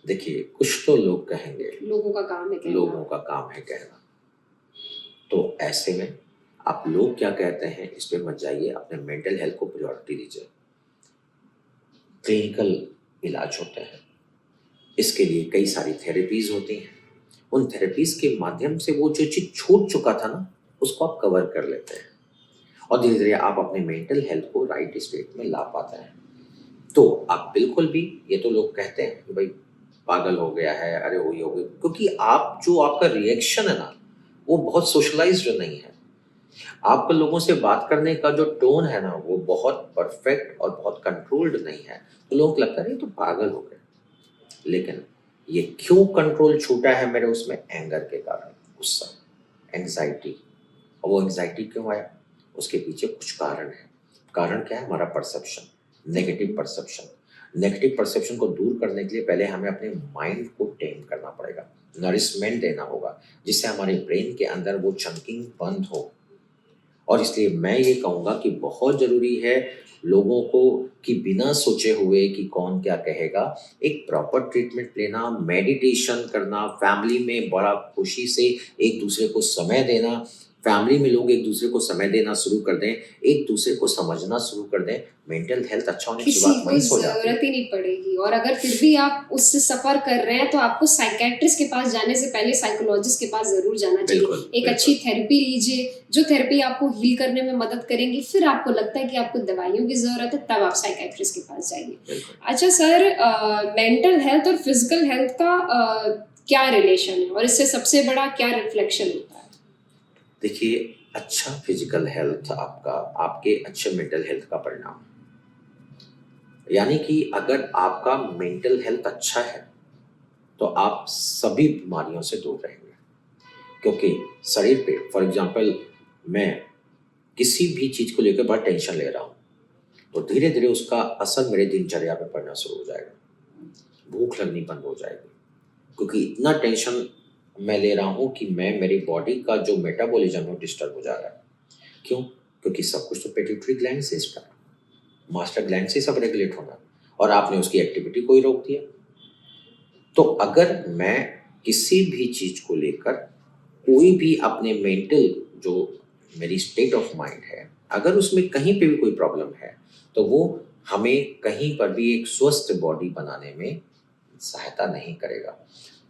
देखिए, कुछ तो लोग कहेंगे, लोगों का काम है कहना। लोगों का काम है कहना। तो ऐसे में आप लोग क्या कहते हैं इस पे मत जाइए, अपने मेंटल हेल्थ को प्रायोरिटी दीजिए। क्लिनिकल इलाज होते हैं, इसके लिए कई सारी थेरेपीज़ होती हैं। उन थेरेपीज़ के माध्यम से वो जो चीज़ छूट चुका था ना, उसको आप कवर कर लेते हैं और धीरे-धीरे आप अपने मेंटल हेल्थ को राइट स्टेट में ला पाते हैं। तो आप बिल्कुल भी ये तो लोग कहते हैं कि भाई पागल हो गया है, अरे वही हो गई, क्योंकि आप जो आपका रिएक्शन है ना, वो बहुत सोशलाइज़्ड नहीं है। आपका लोगों से बात करने का जो टोन है ना, वो बहुत परफेक्ट और बहुत कंट्रोल्ड नहीं है। तो लोगों को लगता है ये तो पागल हो गए। लेकिन ये क्यों कंट्रोल छूटा है मेरे उसमें? एंगर के कारण, गुस्सा, एंग्ज़ायटी। और वो एंग्ज़ायटी क्यों आया? उसके पीछे कुछ कारण है। कारण क्या है? हमारा perception, negative perception. Negative perception को दूर करने के लिए पहले हमें अपने माइंड को टेम करना पड़ेगा, नरिशमेंट देना होगा, जिससे हमारे ब्रेन के अंदर वो चंकिंग बंद हो। और इसलिए मैं ये कहूँगा कि बहुत ज़रूरी है लोगों को कि बिना सोचे हुए कि कौन क्या कहेगा, एक प्रॉपर ट्रीटमेंट लेना, मेडिटेशन करना, फैमिली में बड़ा खुशी से एक-दूसरे को समय देना, फैमिली में लोग एक-दूसरे को समय देना शुरू कर दें, एक-दूसरे को समझना शुरू कर दें, मेंटल हेल्थ अच्छा होने की किसी शुरुआत को वहीं से हो जाती ज़रूरत है। ही नहीं पड़ेगी, और अगर फिर भी आप उससे सफ़र कर रहे हैं, तो आपको साइकियाट्रिस्ट के पास जाने से पहले साइकोलॉजिस्ट के पास ज़रूर जाना चाहिए। बिल्कुल, एक बिल्कुल। अच्छी थेरेपी लीजिए, जो थेरेपी आपको हील करने में मदद करेंगी, फिर आपको लगता है कि आपको दवाइयों की ज़रूरत है, तब आप साइकियाट्रिस्ट के पास जाइए। बिल्कुल। अच्छा सर, मेंटल हेल्थ और फिज़िकल हेल्थ का क्या रिलेशन है, और इससे सबसे बड़ा क्या रिफ्लेक्शन होता है? देखिए, अच्छा फिज़िकल हेल्थ आपका आपके अच्छे मेंटल हेल्थ का परिणाम है। यानी कि अगर आपका मेंटल हेल्थ अच्छा है, तो आप सभी बीमारियों से दूर रहेंगे। क्योंकि शरीर पे फॉर एग्ज़ाम्पल मैं किसी भी चीज़ को लेकर बड़ा टेंशन ले रहा हूँ, तो धीरे-धीरे उसका असर मेरे दिनचर्या पे पड़ना शुरू हो जाएगा। भूख लगनी बंद हो जाएगी, क्योंकि इतना टेंशन मैं ले रहा हूँ कि मेरी बॉडी का जो मेटाबॉलिज़्म है वो डिस्टर्ब हो जा रहा है। क्यों? क्योंकि सब कुछ तो पिट्यूटरी ग्लैंड से स्टार्ट, मास्टर ग्लैंड से सब रेगुलेट होना है और आपने उसकी एक्टिविटी को ही रोक दिया। तो अगर मैं किसी भी चीज़ को लेकर कोई भी अपने मेंटल जो मेरी स्टेट ऑफ माइंड है, अगर उसमें कहीं पे भी कोई प्रॉब्लम है, तो वो हमें कहीं पर भी एक स्वस्थ बॉडी बनाने में सहायता नहीं करेगा।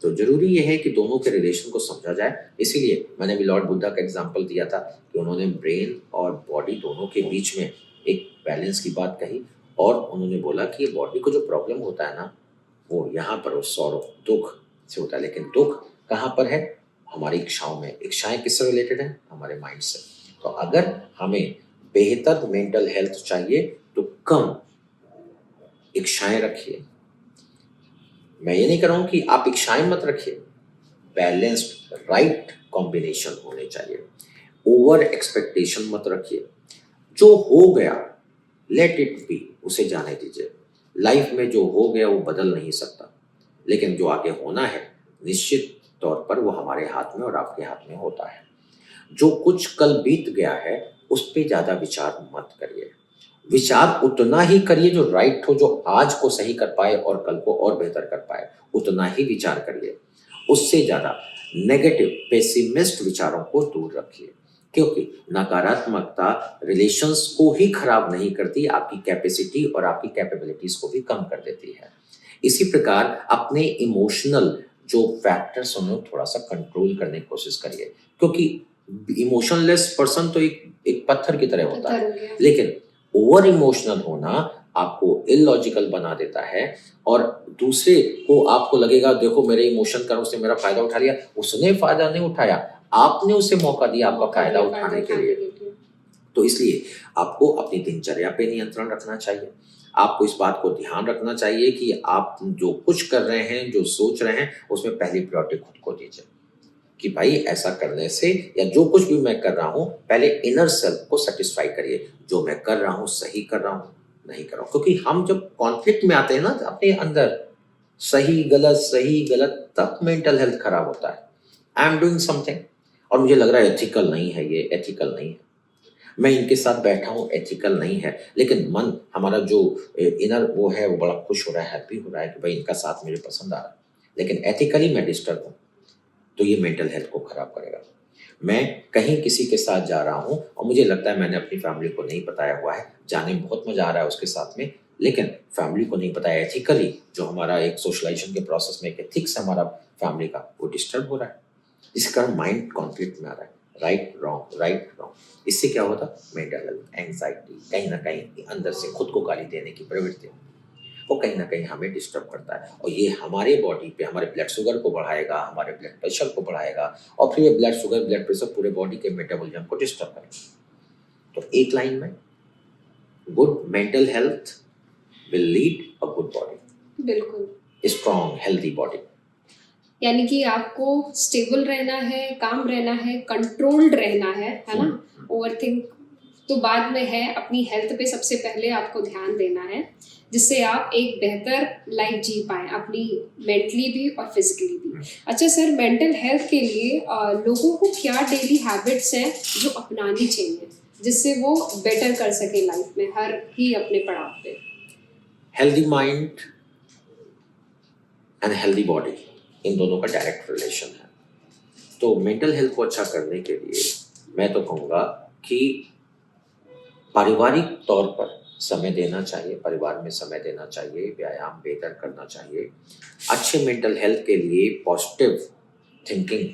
तो ज़रूरी ये है कि दोनों के रिलेशन को समझा जाए। इसीलिए मैंने अभी लॉर्ड बुद्धा का एग्ज़ाम्पल दिया था कि उन्होंने ब्रेन और बॉडी दोनों के बीच में एक बैलेंस की बात कही और उन्होंने बोला कि ये बॉडी को जो प्रॉब्लम होता है ना, वो यहाँ पर वो सौरव दुख से होता है, लेकिन दुख कहाँ पर है? हमारी इच्छाओं में। इच्छाएं किससे रिलेटेड हैं? हमारे माइंड से। तो अगर हमें बेहतर मेंटल हेल्थ चाहिए तो कम इच्छाएं रखिए। मैं ये नहीं कह रहा हूं कि आप इच्छाएं मत रखिए, बैलेंस्ड राइट कॉम्बिनेशन होने चाहिए। ओवर एक्सपेक्टेशन मत रखिए। जो हो गया लेट इट बी, उसे जाने दीजिए। लाइफ में जो हो गया वो बदल नहीं सकता, लेकिन जो आगे होना है निश्चित तौर पर वो हमारे हाथ में और आपके हाथ में होता है। जो कुछ कल बीत गया है उस पर ज्यादा विचार मत करिए। विचार उतना ही करिए जो राइट हो, जो आज को सही कर पाए और कल को और बेहतर कर पाए, उतना ही विचार करिए। उससे ज्यादा नेगेटिव पेसिमिस्ट विचारों को दूर रखिए, क्योंकि नकारात्मकता रिलेशंस को ही खराब नहीं करती, आपकी कैपेसिटी और आपकी कैपेबिलिटीज को भी कम कर देती है। इसी प्रकार अपने इमोशनल जो फैक्टर्स उन्हें थोड़ा सा कंट्रोल करने की कोशिश करिए, क्योंकि इमोशनलेस पर्सन तो एक पत्थर की तरह होता पत्थर हो है, गया। लेकिन ओवर इमोशनल होना आपको इलॉजिकल बना देता है और दूसरे को आपको लगेगा देखो मेरे इमोशन का उसने मेरा फायदा उठा लिया। उसने फायदा नहीं उठाया, आपने उसे मौका दिया आपका फायदा उठाने के लिए। तो इसलिए आपको अपनी दिनचर्या पे नियंत्रण रखना चाहिए। आपको इस बात को ध्यान रखना चाहिए कि आप जो कुछ कर रहे हैं, जो सोच रहे हैं, उसमें पहली प्रायोरिटी खुद को दीजिए कि भाई ऐसा करने से या जो कुछ भी मैं कर रहा हूँ पहले इनर सेल्फ को सेटिस्फाई करिए, जो मैं कर रहा हूँ सही कर रहा हूँ नहीं कर रहा हूँ। क्योंकि हम जब कॉन्फ्लिक्ट में आते हैं ना अपने अंदर, सही गलत, तब मेंटल हेल्थ खराब होता है। आई एम डूइंग समथिंग और मुझे लग रहा है एथिकल नहीं है, ये एथिकल नहीं है, मैं इनके साथ बैठा हूँ एथिकल नहीं है, लेकिन मन हमारा जो इनर वो है वो बड़ा खुश हो रहा है, हैप्पी हो रहा है कि भाई इनका साथ मुझे पसंद आ रहा है, लेकिन एथिकली मैं डिस्टर्ब हूँ, तो ये मेंटल हेल्थ को खराब करेगा। मैं कहीं किसी के साथ जा रहा हूँ और मुझे लगता है मैंने अपनी फैमिली को नहीं बताया हुआ है, जाने में बहुत मजा आ रहा है उसके साथ में, लेकिन फैमिली को नहीं बताया, एथिकली जो हमारा एक सोशलाइजेशन के प्रोसेस में एक एथिक्स हमारा फैमिली का वो डिस्टर्ब हो रहा है, इस कारण माइंड कॉन्फ्लिक्ट में आ रहा है। राइट रॉन्ग, इससे क्या होता? मेंटल हेल्थ, एंग्जाइटी, कहीं ना कहीं अंदर से खुद को गाली देने की प्रवृत्ति, वो कहीं ना कहीं हमें डिस्टर्ब करता है और ये हमारे बॉडी पे हमारे ब्लड शुगर को बढ़ाएगा, हमारे ब्लड प्रेशर को बढ़ाएगा और फिर ये ब्लड शुगर ब्लड प्रेशर पूरे बॉडी के मेटाबॉलिज्म को डिस्टर्ब करेगा। तो एक लाइन में, good mental health will lead a good body, बिल्कुल, स्ट्रॉन्ग हेल्दी बॉडी। यानी कि आपको स्टेबल रहना है, काम रहना है, कंट्रोल्ड रहना है ना। ओवरथिंक तो बाद में है, अपनी हेल्थ पे सबसे पहले आपको ध्यान देना है, जिससे आप एक बेहतर लाइफ जी पाएं, अपनी मेंटली भी और फिजिकली भी। अच्छा सर, मेंटल हेल्थ के लिए लोगों को क्या डेली हैबिट्स हैं जो अपनानी चाहिए जिससे वो बेटर कर सके लाइफ में हर ही अपने पड़ाव पे? Healthy mind and healthy body, इन दोनों का डायरेक्ट रिलेशन है। तो मेंटल हेल्थ को अच्छा करने के लिए मैं तो कहूँगा कि पारिवारिक तौर पर समय देना चाहिए, परिवार में समय देना चाहिए, व्यायाम बेहतर करना चाहिए। अच्छे मेंटल हेल्थ के लिए पॉजिटिव थिंकिंग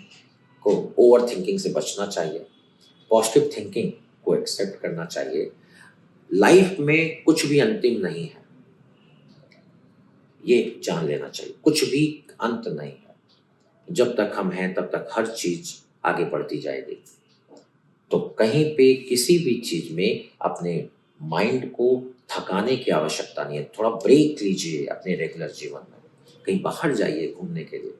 को, ओवर थिंकिंग से बचना चाहिए, पॉजिटिव थिंकिंग को एक्सेप्ट करना चाहिए। लाइफ में कुछ भी अंतिम नहीं है, ये जान लेना चाहिए, कुछ भी अंत नहीं है। जब तक हम हैं तब तक हर चीज आगे बढ़ती जाएगी। तो कहीं पे किसी भी चीज में अपने माइंड को थकाने की आवश्यकता नहीं है। थोड़ा ब्रेक लीजिए अपने रेगुलर जीवन में, कहीं बाहर जाइए घूमने के लिए।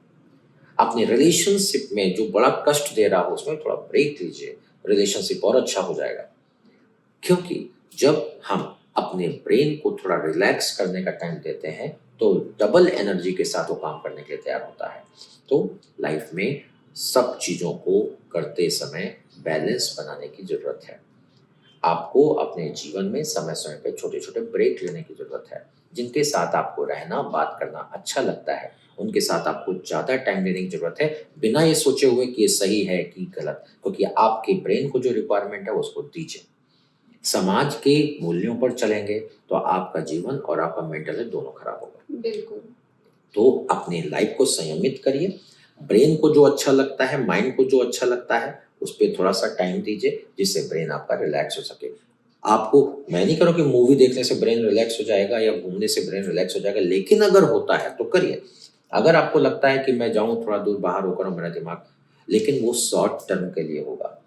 अपने रिलेशनशिप में जो बड़ा कष्ट दे रहा हो उसमें थोड़ा ब्रेक लीजिए, रिलेशनशिप और अच्छा हो जाएगा। क्योंकि जब हम अपने ब्रेन को थोड़ा रिलैक्स करने का टाइम देते हैं तो डबल एनर्जी के साथ वो काम करने के लिए तैयार होता है। तो लाइफ में सब चीज़ों को करते समय बैलेंस बनाने की ज़रूरत है। आपको अपने जीवन में समय समय पे छोटे छोटे ब्रेक लेने की ज़रूरत है। जिनके साथ आपको रहना बात करना अच्छा लगता है उनके साथ आपको ज़्यादा टाइम देने की ज़रूरत है, बिना ये सोचे हुए कि ये सही है कि गलत, क्योंकि आपके ब्रेन को जो रिक्वायरमेंट है उसको दीजिए। समाज के मूल्यों पर चलेंगे तो आपका जीवन और आपका मेंटल हेल्थ दोनों खराब होगा। बिल्कुल। तो अपने लाइफ को संयमित करिए, ब्रेन को जो अच्छा लगता है, माइंड को जो अच्छा लगता है उस पर थोड़ा सा टाइम दीजिए, जिससे ब्रेन आपका रिलैक्स हो सके। आपको मैं नहीं कह रहा कि मूवी देखने से ब्रेन रिलैक्स हो जाएगा या घूमने से ब्रेन रिलैक्स हो जाएगा, लेकिन अगर होता है तो करिए। अगर आपको लगता है कि मैं जाऊं थोड़ा दूर बाहर होकर मेरा दिमाग, लेकिन वो शॉर्ट टर्म के लिए होगा।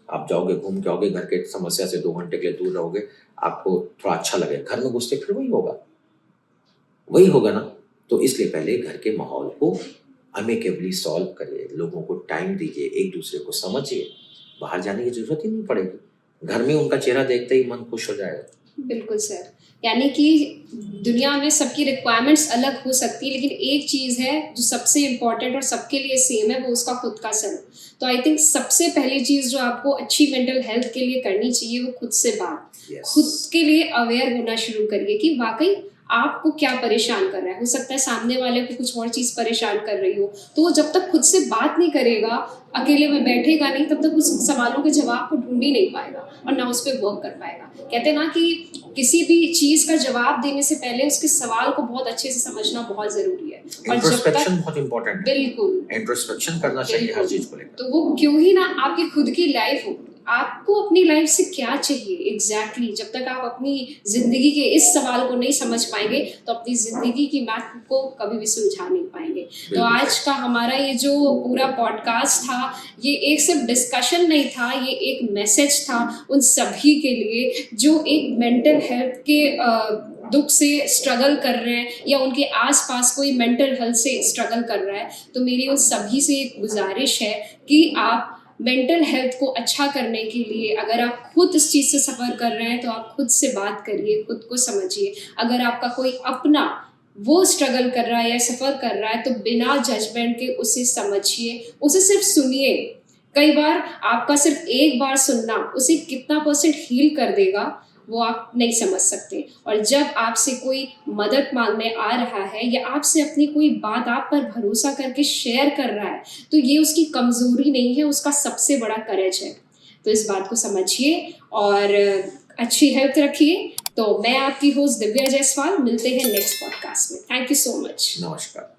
आप जाओगे, घूम के आओगे, घर के समस्या से 2 घंटे के लिए दूर रहोगे, आपको थोड़ा अच्छा लगेगा। घर में घुसते फिर वही होगा ना। तो इसलिए पहले घर के माहौल को अमेकेबली सॉल्व करिए, लोगों को टाइम दीजिए, एक दूसरे को समझिए। बाहर जाने की जरूरत ही नहीं पड़ेगी, घर में उनका चेहरा देखते ही मन खुश हो जाएगा। बिल्कुल सर। यानी कि दुनिया में सबकी रिक्वायरमेंट्स अलग हो सकती है, लेकिन एक चीज़ है जो सबसे इम्पोर्टेंट और सबके लिए सेम है, वो उसका खुद का सेल्फ। तो आई थिंक सबसे पहली चीज़ जो आपको अच्छी मेंटल हेल्थ के लिए करनी चाहिए वो खुद से बात। Yes. खुद के लिए अवेयर होना शुरू करिए कि वाकई आपको क्या परेशान कर रहा है। हो सकता है सामने वाले को कुछ और चीज़ परेशान कर रही हो, तो वो जब तक खुद से बात नहीं करेगा, अकेले में बैठेगा नहीं, तब तक उस सवालों के जवाब को ढूंढ ही नहीं पाएगा और ना उस पर वर्क कर पाएगा। कहते हैं ना कि किसी भी चीज़ का जवाब देने से पहले उसके सवाल को बहुत अच्छे से समझना बहुत ज़रूरी है। और जब इंट्रोस्पेक्शन तक बहुत इंपॉर्टेंट है। बिल्कुल इंट्रोस्पेक्शन करना चाहिए हर चीज को लेकर। तो वो क्यों ही ना आपकी खुद की लाइफ हो। आपको अपनी लाइफ से क्या चाहिए एग्जैक्टली जब तक आप अपनी जिंदगी के इस सवाल को नहीं समझ पाएंगे, तो अपनी जिंदगी की मैथ को कभी भी सुलझा नहीं पाएंगे। तो आज का हमारा ये जो पूरा पॉडकास्ट था, ये एक सिर्फ डिस्कशन नहीं था, ये एक मैसेज था उन सभी के लिए जो एक मेंटल हेल्थ के दुख से स्ट्रगल कर रहे हैं या उनके आसपास कोई मेंटल हेल्थ से स्ट्रगल कर रहा है। तो मेरी उन सभी से एक गुजारिश है कि आप मेंटल हेल्थ को अच्छा करने के लिए, अगर आप खुद इस चीज़ से सफ़र कर रहे हैं तो आप खुद से बात करिए, खुद को समझिए। अगर आपका कोई अपना वो स्ट्रगल कर रहा है या सफ़र कर रहा है, तो बिना जजमेंट के उसे समझिए, उसे सिर्फ सुनिए। कई बार आपका सिर्फ एक बार सुनना उसे कितना % हील कर देगा वो आप नहीं समझ सकते। और जब आपसे कोई मदद मांगने आ रहा है या आपसे अपनी कोई बात आप पर भरोसा करके शेयर कर रहा है, तो ये उसकी कमज़ोरी नहीं है, उसका सबसे बड़ा करेज है। तो इस बात को समझिए और अच्छी हेल्थ रखिए। तो मैं आपकी होस्ट दिव्या जायसवाल, मिलते हैं नेक्स्ट पॉडकास्ट में। Thank you so much. नमस्कार।